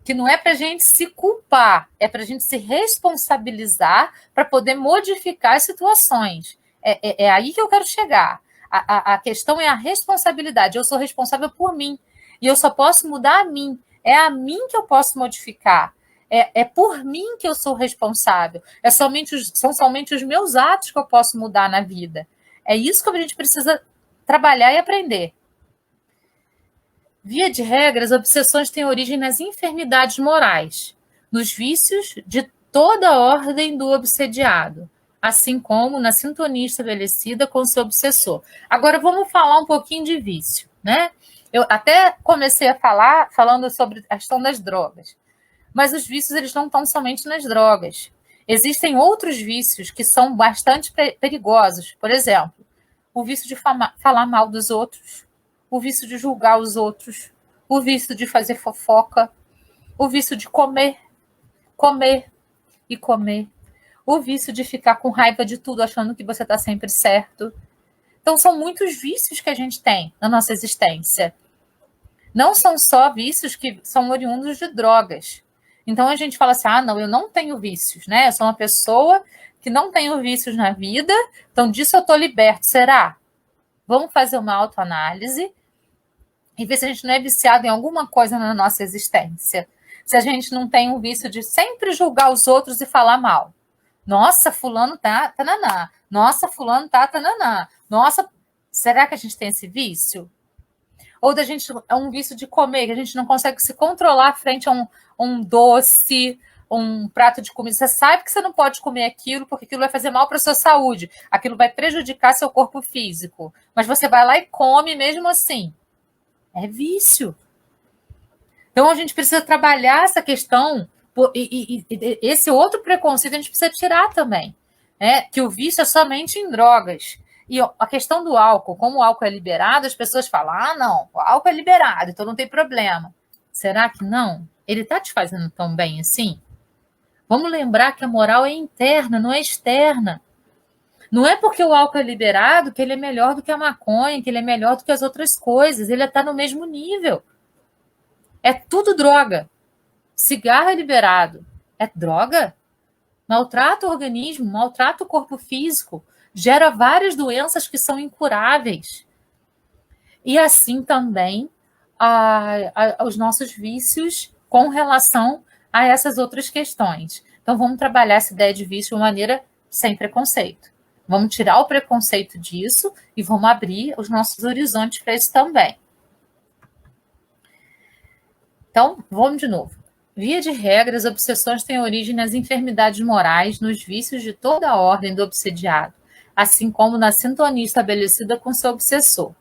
que não é para a gente se culpar, é para a gente se responsabilizar para poder modificar as situações. É aí que eu quero chegar. A questão é a responsabilidade. Eu sou responsável por mim e eu só posso mudar a mim. É a mim que eu posso modificar. É por mim que eu sou responsável. São somente os meus atos que eu posso mudar na vida. É isso que a gente precisa trabalhar e aprender. Via de regra, as obsessões têm origem nas enfermidades morais, nos vícios de toda a ordem do obsediado, assim como na sintonia estabelecida com seu obsessor. Agora vamos falar um pouquinho de vício, né? Eu até comecei a falando sobre a questão das drogas, mas os vícios eles não estão somente nas drogas. Existem outros vícios que são bastante perigosos. Por exemplo, o vício de falar mal dos outros, o vício de julgar os outros, o vício de fazer fofoca, o vício de comer, comer e comer, o vício de ficar com raiva de tudo, achando que você está sempre certo. Então, são muitos vícios que a gente tem na nossa existência. Não são só vícios que são oriundos de drogas. Então, a gente fala assim, não, eu não tenho vícios, né? Eu sou uma pessoa que não tenho vícios na vida, então disso eu estou liberto. Será? Vamos fazer uma autoanálise e ver se a gente não é viciado em alguma coisa na nossa existência. Se a gente não tem um vício de sempre julgar os outros e falar mal. Nossa, fulano tá tananá. Nossa, fulano tá tananá. Nossa, será que a gente tem esse vício? Ou da gente é um vício de comer, que a gente não consegue se controlar frente a um doce, um prato de comida. Você sabe que você não pode comer aquilo, porque aquilo vai fazer mal para a sua saúde. Aquilo vai prejudicar seu corpo físico. Mas você vai lá e come mesmo assim. É vício. Então, a gente precisa trabalhar essa questão, e esse outro preconceito a gente precisa tirar também, né? Que o vício é somente em drogas. E a questão do álcool, como o álcool é liberado, as pessoas falam, não, o álcool é liberado, então não tem problema. Será que não? Ele está te fazendo tão bem assim? Vamos lembrar que a moral é interna, não é externa. Não é porque o álcool é liberado que ele é melhor do que a maconha, que ele é melhor do que as outras coisas. Ele está no mesmo nível. É tudo droga. Cigarro é liberado. É droga? Maltrata o organismo, maltrata o corpo físico, gera várias doenças que são incuráveis. E assim também os nossos vícios com relação a essas outras questões. Então, vamos trabalhar essa ideia de vício de uma maneira sem preconceito. Vamos tirar o preconceito disso e vamos abrir os nossos horizontes para isso também. Então, vamos de novo. Via de regra, as obsessões têm origem nas enfermidades morais, nos vícios de toda a ordem do obsediado, assim como na sintonia estabelecida com seu obsessor,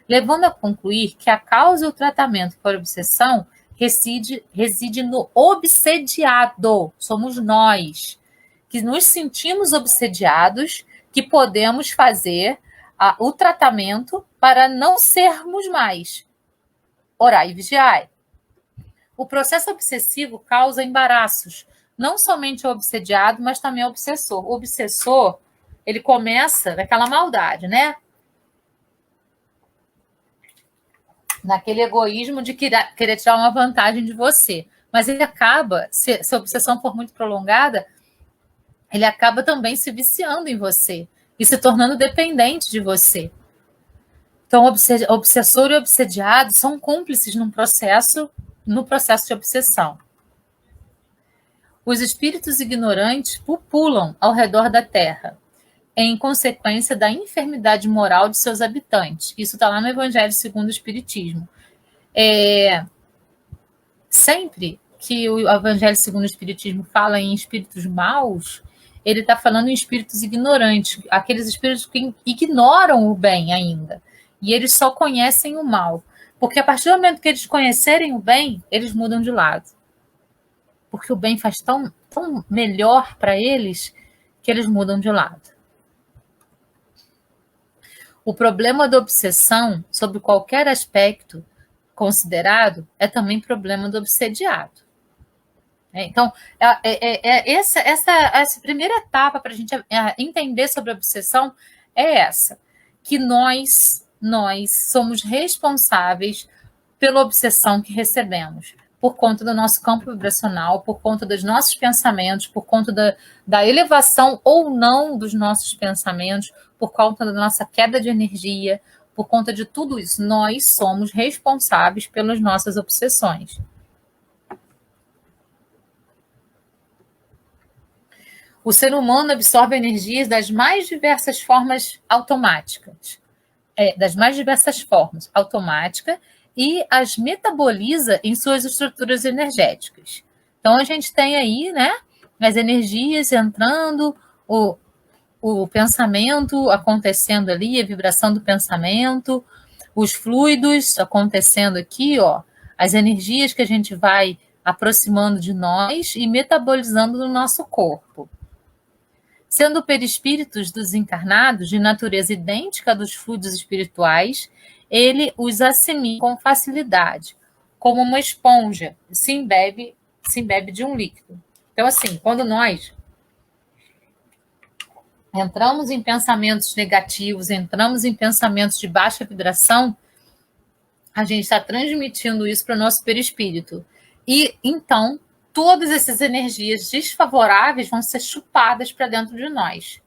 levando a concluir que a causa e o tratamento por obsessão reside no obsediado. Somos nós, que nos sentimos obsediados, que podemos fazer o tratamento para não sermos mais. Orai e vigiai. O processo obsessivo causa embaraços, não somente ao obsediado, mas também ao obsessor. O obsessor, ele começa naquela maldade, né? Naquele egoísmo de querer tirar uma vantagem de você. Mas ele acaba, se a obsessão for muito prolongada, ele acaba também se viciando em você e se tornando dependente de você. Então, obsessor e obsediado são cúmplices no processo de obsessão. Os espíritos ignorantes pupulam ao redor da Terra, em consequência da enfermidade moral de seus habitantes. Isso está lá no Evangelho segundo o Espiritismo. Sempre que o Evangelho segundo o Espiritismo fala em espíritos maus, ele está falando em espíritos ignorantes, aqueles espíritos que ignoram o bem ainda, e eles só conhecem o mal. Porque a partir do momento que eles conhecerem o bem, eles mudam de lado. Porque o bem faz tão melhor para eles que eles mudam de lado. O problema da obsessão, sob qualquer aspecto considerado, é também problema do obsediado. Então, essa primeira etapa para a gente entender sobre a obsessão é essa, que nós somos responsáveis pela obsessão que recebemos, por conta do nosso campo vibracional, por conta dos nossos pensamentos, por conta da elevação ou não dos nossos pensamentos, por conta da nossa queda de energia, por conta de tudo isso. Nós somos responsáveis pelas nossas obsessões. O ser humano absorve energias das mais diversas formas automáticas. Das mais diversas formas automática e as metaboliza em suas estruturas energéticas. Então, a gente tem aí, né, as energias entrando, o pensamento acontecendo ali, a vibração do pensamento, os fluidos acontecendo aqui, ó, as energias que a gente vai aproximando de nós e metabolizando no nosso corpo. Sendo perispíritos dos encarnados de natureza idêntica dos fluidos espirituais, ele os assimila com facilidade, como uma esponja se embebe de um líquido. Então, assim, quando nós entramos em pensamentos negativos, entramos em pensamentos de baixa vibração, a gente está transmitindo isso para o nosso perispírito. E, então, todas essas energias desfavoráveis vão ser chupadas para dentro de nós.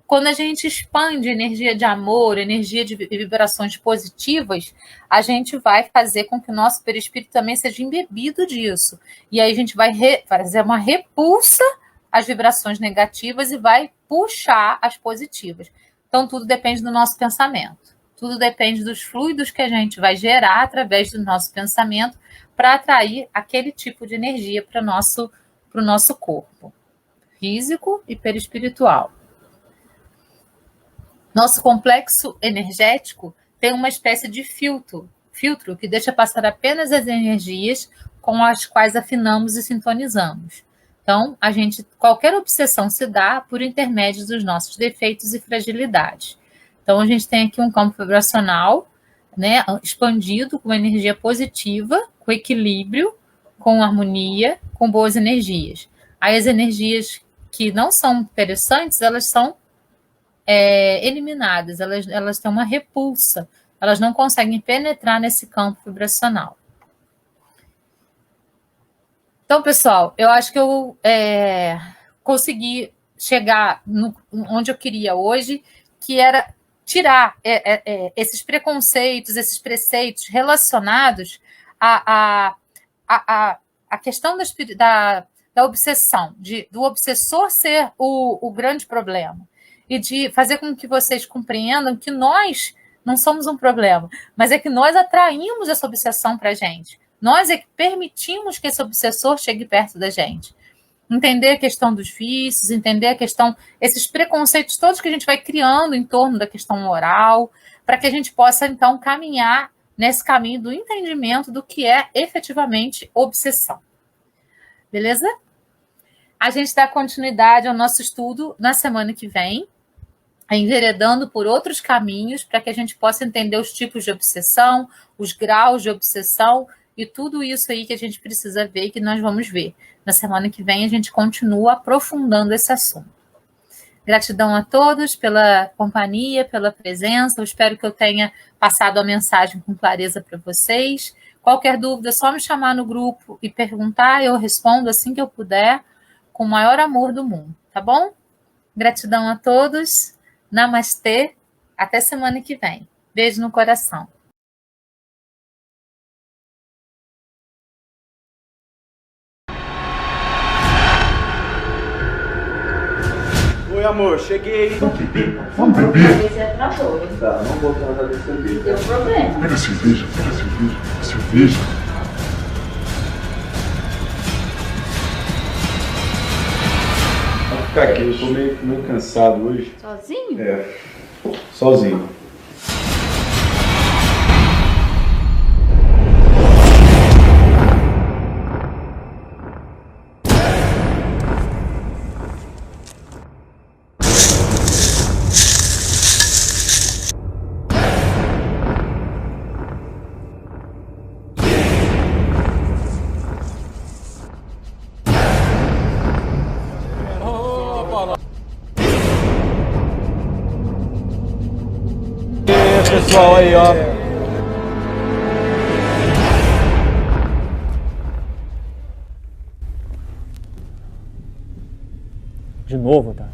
Quando a gente expande energia de amor, energia de vibrações positivas, a gente vai fazer com que o nosso perispírito também seja embebido disso. E aí a gente vai fazer uma repulsa às vibrações negativas e vai puxar as positivas. Então, tudo depende do nosso pensamento. Tudo depende dos fluidos que a gente vai gerar através do nosso pensamento para atrair aquele tipo de energia para o nosso corpo, físico e perispiritual. Nosso complexo energético tem uma espécie de filtro que deixa passar apenas as energias com as quais afinamos e sintonizamos. Então, qualquer obsessão se dá por intermédio dos nossos defeitos e fragilidades. Então, a gente tem aqui um campo vibracional, né, expandido com energia positiva, com equilíbrio, com harmonia, com boas energias. Aí as energias que não são interessantes, elas são eliminadas, elas têm uma repulsa, elas não conseguem penetrar nesse campo vibracional. Então, pessoal, eu acho que eu consegui chegar onde eu queria hoje, que era tirar esses preconceitos, esses preceitos relacionados à questão da obsessão, do obsessor ser o grande problema, e de fazer com que vocês compreendam que nós não somos um problema, mas é que nós atraímos essa obsessão para a gente. Nós é que permitimos que esse obsessor chegue perto da gente. Entender a questão dos vícios, entender a questão, esses preconceitos todos que a gente vai criando em torno da questão moral, para que a gente possa, então, caminhar nesse caminho do entendimento do que é efetivamente obsessão. Beleza? A gente dá continuidade ao nosso estudo na semana que vem, enveredando por outros caminhos para que a gente possa entender os tipos de obsessão, os graus de obsessão e tudo isso aí que a gente precisa ver e que nós vamos ver. Na semana que vem a gente continua aprofundando esse assunto. Gratidão a todos pela companhia, pela presença. Eu espero que eu tenha passado a mensagem com clareza para vocês. Qualquer dúvida, é só me chamar no grupo e perguntar, eu respondo assim que eu puder, com o maior amor do mundo, tá bom? Gratidão a todos. Namastê. Até semana que vem. Beijo no coração. Oi, amor, cheguei. Vamos beber? Esse é trator, hein? Tá, não vou tratar desse serviço. Deu problema. Pega a cerveja, cerveja. ficar aqui, eu tô meio cansado hoje. Sozinho? É, sozinho. Pessoal aí, ó. De novo, tá?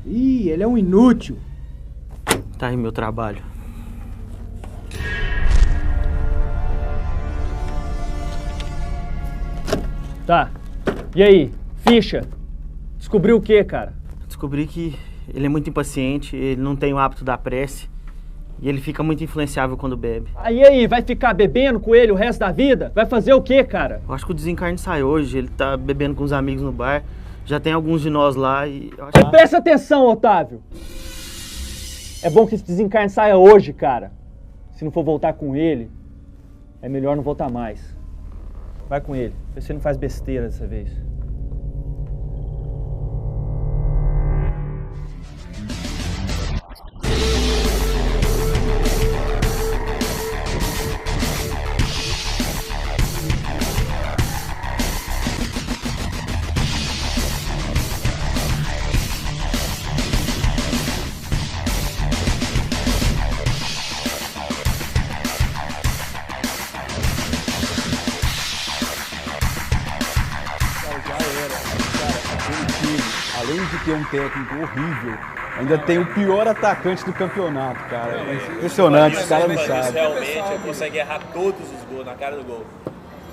Ih, ele é um inútil. Tá aí meu trabalho. Tá. E aí? Ficha? Descobriu o que, cara? Descobri que ele é muito impaciente, ele não tem o hábito da prece e ele fica muito influenciável quando bebe. Aí, vai ficar bebendo com ele o resto da vida? Vai fazer o que, cara? Eu acho que o desencarne sai hoje, ele tá bebendo com os amigos no bar. Já tem alguns de nós lá e... Presta atenção, Otávio! É bom que esse desencarne saia hoje, cara. Se não for voltar com ele, é melhor não voltar mais. Vai com ele, vê se ele não faz besteira dessa vez. Além de ter um técnico horrível, ainda tem o pior atacante do campeonato, cara. É impressionante, os caras não sabem. Realmente ele consegue errar todos os gols na cara do gol.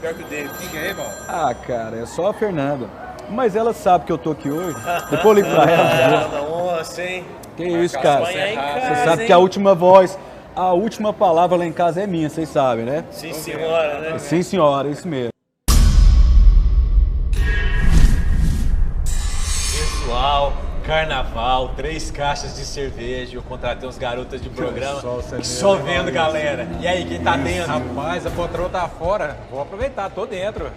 Pior que o dele. Quem é, irmão? Ah, cara, é só a Fernanda. Mas ela sabe que eu tô aqui hoje. Depois eu ligo pra ela. Nossa, hein? Que isso, cara. Você sabe que a última voz, a última palavra lá em casa é minha, vocês sabem, né? Sim, senhora, né? Sim, senhora, isso mesmo. Pessoal, carnaval, 3 caixas de cerveja. Eu contratei uns garotas de programa. Só vendo, galera. E aí, quem tá dentro? Rapaz, a patroa tá fora. Vou aproveitar, tô dentro.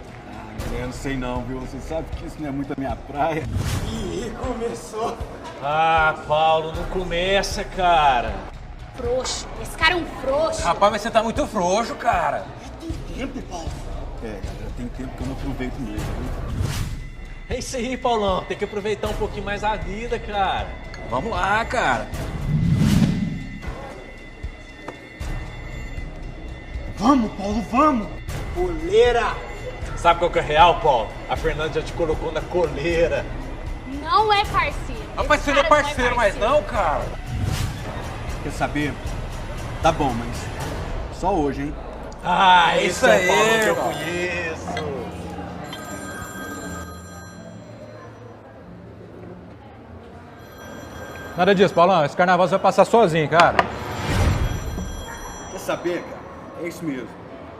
Eu não sei não, viu? Você sabe que isso não é muito a minha praia. Ih, começou. Ah, Paulo, não começa, cara. Frouxo. Esse cara é um frouxo. Rapaz, mas você tá muito frouxo, cara. Tem tempo, Paulo? É, galera, tem tempo que eu não aproveito mesmo, viu? É isso aí, Paulão. Tem que aproveitar um pouquinho mais a vida, cara. Vamos lá, cara. Vamos, Paulo, vamos! Coleira! Sabe qual que é real, Paulo? A Fernanda já te colocou na coleira. Não é parceiro. Rapaz, você não é parceiro mais não, cara. Quer saber? Tá bom, mas só hoje, hein? Ah, isso esse é aí, o Paulo que eu irmão. conheço. Nada disso, Paulão. Esse carnaval você vai passar sozinho, cara. Quer saber, cara? É isso mesmo.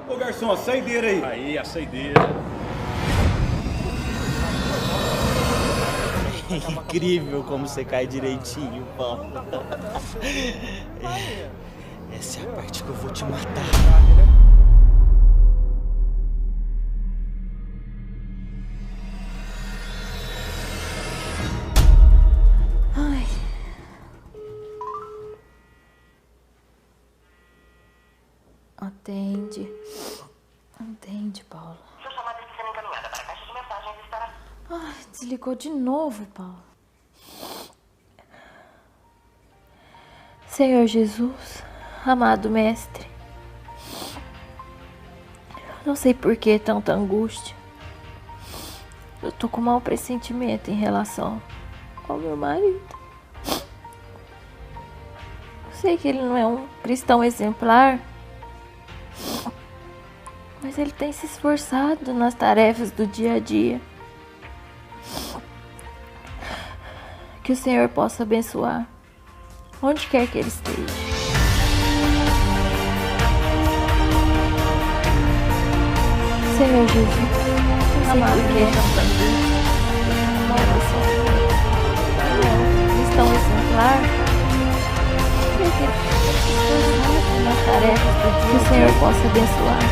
Ô, garçom, a saideira aí. Aí, a saideira. Incrível como você cai direitinho, Paulo. Essa é a parte que eu vou te matar. Ai. Atende. Atende, Paulo. Sua chamada está sendo encaminhada para a caixa de mensagens e estará... Ai, desligou de novo, Paulo. Senhor Jesus, amado Mestre, não sei por que tanta angústia. Eu tô com um mau pressentimento em relação ao meu marido. Eu sei que ele não é um cristão exemplar, mas ele tem se esforçado nas tarefas do dia a dia. Que o Senhor possa abençoar onde quer que ele esteja. Senhor Jesus, amado Mestre, amaldiçoa. claro. Nas tarefas do dia, que o Senhor possa abençoar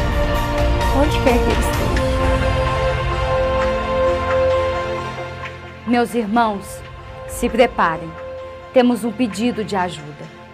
onde quer que ele esteja. Meus irmãos, se preparem. Temos um pedido de ajuda.